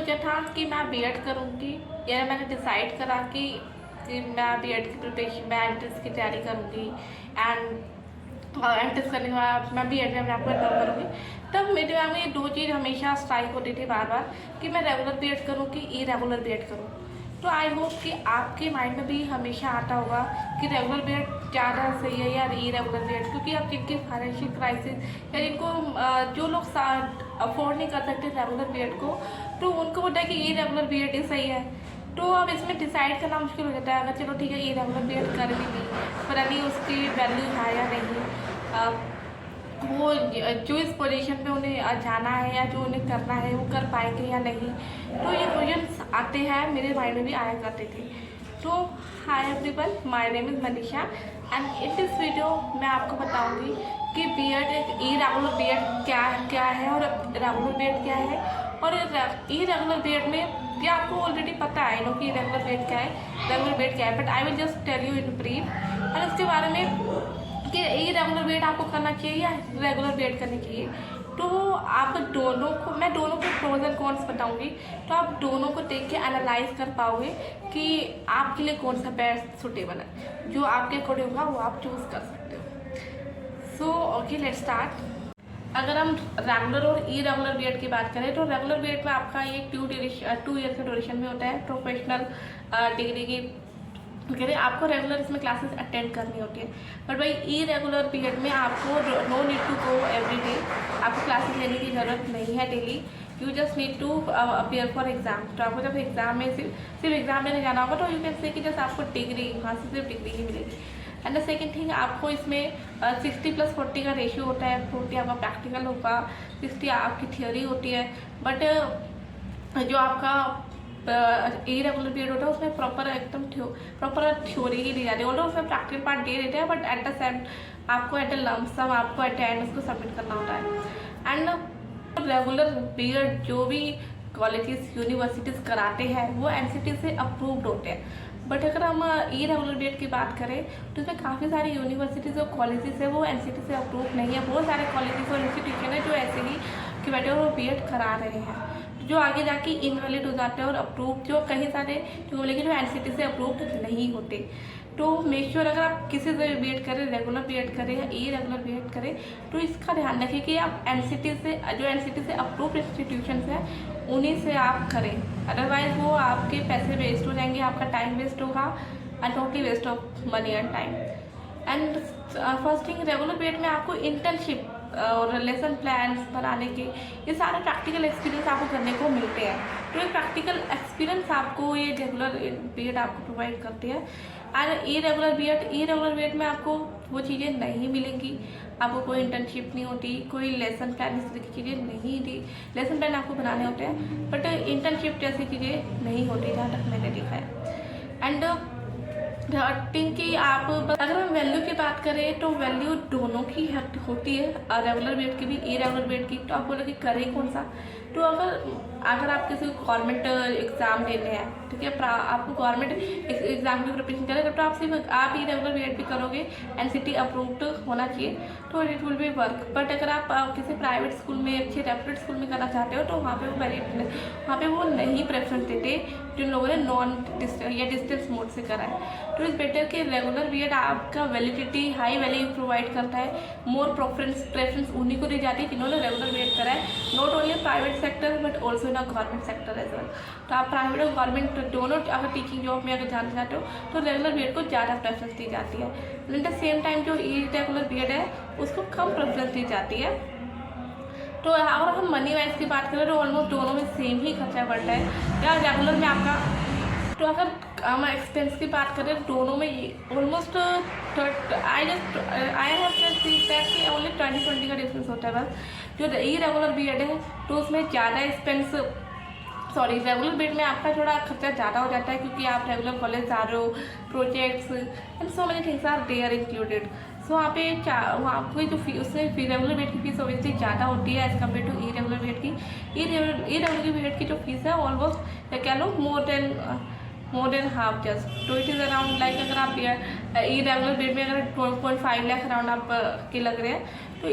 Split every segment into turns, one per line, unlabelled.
सोचा था कि मैं बीएड करूँगी, या मैंने डिसाइड करा कि मैं बीएड की प्रिपरेशन, मैं एंट्रेंस की तैयारी करूँगी एंड एंट्रेंस करने के बाद मैं बीएड में अपने आप को एनरोल करूँगी। तब मेरे दिमाग में ये दो चीज़ हमेशा स्ट्राइक होती थी बार बार कि मैं रेगुलर बीएड करूँ कि इरेगुलर बीएड करूँ। तो आई होप कि आपके माइंड में भी हमेशा आता होगा कि रेगुलर बीएड ज़्यादा सही है या इरेगुलर बीएड, क्योंकि अब जिनकी फाइनेंशियल क्राइसिस या जिनको जो लोग अफोर्ड नहीं कर सकते रेगुलर बीएड को, तो उनको होता है कि इरेगुलर बीएड ही सही है। तो अब इसमें डिसाइड करना मुश्किल हो जाता है। अगर चलो ठीक है इरेगुलर बीएड कर भी ली, पर नहीं उसकी वैल्यू है या नहीं, वो जो इस पोजीशन पे उन्हें जाना है या जो उन्हें करना है वो कर पाएंगे या नहीं। तो ये क्वेश्चंस आते हैं, मेरे माइंड में भी आया करते थे। तो hi everyone, my name is Manisha and in this video मैं आपको बताऊंगी कि बीएड इरेगुलर बीएड क्या है और रेगुलर बीएड क्या है, और इरेगुलर बीएड में ये आपको ऑलरेडी पता है नो कि इरेगुलर बीएड क्या है, रेगुलर बीएड क्या है, but I will just tell you in brief. और इसके बारे में कि इरेगुलर बीएड आपको करना चाहिए या रेगुलर बीएड करनी चाहिए, तो आप मैं दोनों के प्रोज एंड कॉन्स बताऊंगी। तो आप दोनों को देख के एनालाइज कर पाओगे कि आपके लिए कौन सा बेस्ट सुटेबल है, जो आपके अकॉर्डिंग होगा वो आप चूज़ कर सकते हो। So okay, let's start. अगर हम रेगुलर और इरेगुलर बीएड की बात करें तो रेगुलर बीएड में आपका ये 2 ईयर के ड्यूरेशन में होता है, प्रोफेशनल डिग्री की करें आपको रेगुलर इसमें क्लासेस अटेंड करनी होती है। बट भाई इरेगुलर पीरियड में आपको no need to go every day, आपको क्लासेस लेने की ज़रूरत नहीं है daily. You just need to appear for exam. तो आपको जब एग्जाम में सिर्फ एग्जाम देने जाना होगा तो यू कैन से कि जस्ट आपको डिग्री वहाँ से सिर्फ डिग्री ही मिलेगी। एंड द सेकेंड थिंग, आपको इसमें 60+40 का रेशियो होता है। 40 आपका प्रैक्टिकल होगा, 60 आपकी थियोरी होती है। बट जो आपका इरेगुलर पीरियड होता है उसमें प्रॉपर एकदम प्रॉपर थ्योरी ही दी जाती है। उसमें प्रैक्टिकल पार्ट दे देते हैं, बट एट द सेम आपको एट द लमसम आपको एट द एंड उसको सबमिट करना होता है। एंड रेगुलर पीरियड जो भी कॉलेजेस यूनिवर्सिटीज़ कराते हैं वो एनसीटी से अप्रूव्ड होते हैं। बट अगर हम इरेगुलर बीएड की बात करें तो इसमें काफ़ी सारी यूनिवर्सिटीज़ और कॉलेजेस है वो एनसीटी से अप्रूव नहीं है। बहुत सारे कॉलेजेस और इंस्टीट्यूशन है जो ऐसे ही कि बेटे वो बीएड करा रहे हैं, जो आगे जाके इनवैलिड हो जाते हैं और अप्रूव जो कहीं सारे जो बोले कि जो एनसीटी से अप्रूव्ड नहीं होते। तो मेक श्योर अगर आप किसी से बीएड करें, रेगुलर बीएड करें या इरेगुलर बीएड करें, तो इसका ध्यान रखिए कि आप एनसीटी से अप्रूव्ड इंस्टीट्यूशंस हैं उन्हीं से आप करें। अदरवाइज वो आपके पैसे वेस्ट हो जाएंगे, आपका टाइम वेस्ट होगा and totally waste of money and time. And first thing, regular BEd में आपको इंटर्नशिप और लेसन प्लान्स बनाने के ये सारे प्रैक्टिकल एक्सपीरियंस आपको करने को मिलते हैं। तो ये प्रैक्टिकल एक्सपीरियंस आपको ये रेगुलर बीएड आपको प्रोवाइड करती है। एंड इरेगुलर बीएड में आपको वो चीज़ें नहीं मिलेंगी। आपको कोई इंटर्नशिप नहीं होती, कोई लेसन प्लान इस तरह की चीज़ें नहीं दी। लेसन प्लान आपको बनाने होते हैं बट इंटर्नशिप जैसी चीज़ें नहीं होती जहाँ तक मैंने देखा है। एंड थिंग कि आप अगर हम वैल्यू की बात करें तो वैल्यू दोनों की होती है, रेगुलर बीएड की भी इरेगुलर बीएड की। तो आप बोले कि करें कौन सा, तो अगर आप किसी गवर्नमेंट एग्ज़ाम देने हैं, ठीक है, आपको गवर्नमेंट एग्ज़ाम की प्रिपरेशन करें तो आप इरेगुलर बीएड भी करोगे, एनसीटी अप्रूव्ड होना चाहिए तो it will be work. But अगर आप किसी प्राइवेट स्कूल में, अच्छे रेपुटेड स्कूल में करना चाहते हो तो वहाँ पे वो नहीं प्रेफरेंस देते जिन लोगों ने नॉन डिस्टेंस मोड से करा है। तो इस बेटर कि रेगुलर बीएड आपका वैलिडिटी हाई वैल्यू प्रोवाइड करता है। मोर प्रेफरेंस उन्हीं को दी जाती है जिन्होंने रेगुलर बीएड करा है, not only private sector but also in government sector as well. तो आप प्राइवेट और गवर्नमेंट दोनों अगर टीचिंग जॉब में अगर जाना चाहते हो तो रेगुलर बीएड को ज़्यादा प्रेफरेंस दी जाती है। एट द सेम टाइम जो इरेगुलर बीएड है उसको कम प्रेफरेंस दी जाती है। तो अगर हम मनी वाइज की बात करें तो ऑलमोस्ट दोनों में सेम ही खर्चा बढ़ता है। या रेगुलर में आपका, तो अगर हम एक्सपेंस की बात करें दोनों में almost I have just seen that कि ओनली 20 का डिफरेंस होता है बस। जो इरेगुलर बीएड है तो उसमें ज़्यादा एक्सपेंस, रेगुलर बीएड में आपका थोड़ा खर्चा ज़्यादा हो जाता है क्योंकि आप रेगुलर कॉलेज जा रहे हो, projects and so many things are there included. So वहाँ पे वहाँ की जो फी उससे रेगुलर बीएड की फीस ऑब्वियसली ज़्यादा होती है as compare to irregular BEd की। इरेगुलर बीएड की जो फीस है ऑलमोस्ट क्या लो मोर देन हाफ जस्ट। तो इट इज़ अराउंड लाइक अगर आप इरेगुलर बीएड में अगर 12.5 लाख अराउंड आप के लग रहे हैं तो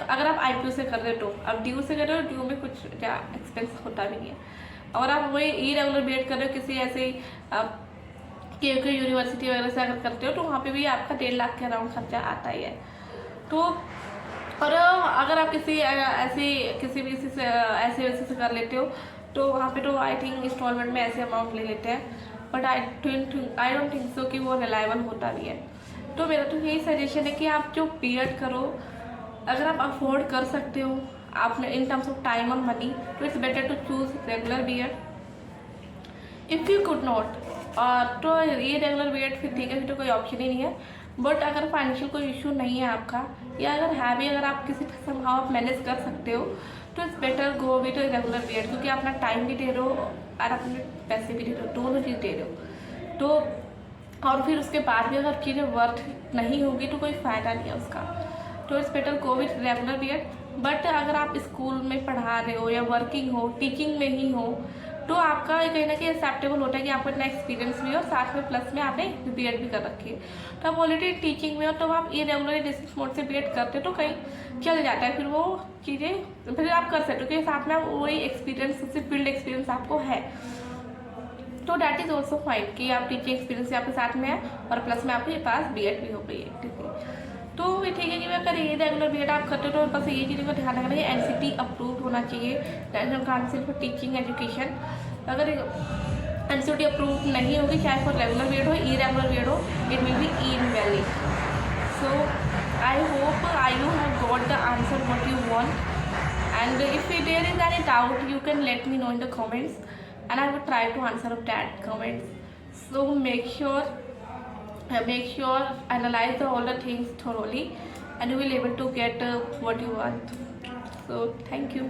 अगर आप आईपीयू से कर रहे हो तो अब ड्यू से कर रहे हो, ड्यू में कुछ एक्सपेंस होता भी नहीं है। और आप वही इरेगुलर बीएड कर रहे हो किसी ऐसे के यूनिवर्सिटी वगैरह से अगर करते हो तो वहाँ पे भी आपका 1.5 लाख के अराउंड खर्चा आता ही है। तो और अगर आप किसी ऐसी किसी भी किसी से ऐसे वैसे से कर लेते हो तो वहाँ पे तो आई थिंक इंस्टॉलमेंट में ऐसे अमाउंट ले लेते हैं, but I don't think so कि वो रिलायबल होता भी है। तो मेरा तो यही सजेशन है कि आप जो बीएड करो, अगर आप अफोर्ड कर सकते हो आपने इन टर्म्स ऑफ टाइम और मनी, तो it's better to choose regular BEd. If you could not तो ये रेगुलर बीएड फिर ठीक है, फिर तो कोई ऑप्शन ही नहीं है। बट अगर फाइनेंशियल कोई इशू नहीं है आपका, या अगर है भी, अगर आप किसी समहाउ आप मैनेज कर सकते हो, तो it's better go with regular BEd, क्योंकि अपना टाइम भी दे रहे हो और अपने पैसे भी दे रहे हो, दोनों चीज़ दे रहे हो। तो और फिर उसके बाद भी अगर चीज़ें वर्थ नहीं होगी तो कोई फ़ायदा नहीं है उसका। तो it's better go with regular BEd. But अगर आप स्कूल में पढ़ा रहे हो या वर्किंग हो, टीचिंग में ही हो, तो आपका कहीं ना कहीं एक्सेप्टेबल होता है कि आपको इतना एक्सपीरियंस भी हो और साथ में प्लस में आपने बीएड भी कर रखी है। तो आप ऑलरेडी टीचिंग में हो, तो आप इरेगुलर डिस्टेंस मोड से बीएड करते हो तो कहीं चल जाता है, फिर वो चीज़ें फिर आप कर सकते हो कि साथ में आप वही एक्सपीरियंस, उससे फील्ड एक्सपीरियंस आपको है, तो डैट इज़ ऑल्सो फाइन कि आप टीचिंग एक्सपीरियंस आपके साथ में है और प्लस में आपके पास बीएड भी हो गई है, ठीक है। तो ये ठीक है कि मैं अगर ये रेगुलर बीएड आप करते हो तो बस ये चीज़ों का ध्यान रखना है, एनसीटी अप्रूव्ड होना चाहिए, national council for teaching education. अगर एनसीटी अप्रूव्ड नहीं होगी, चाहे फॉर रेगुलर बीएड हो इरेगुलर बीएड हो, it will be invalid. So I hope you have got the answer what you want, and if there is any doubt you can let me know in the comments and I will try to answer of that comments. So make sure analyze all the things thoroughly and you will able to get what you want. So thank you.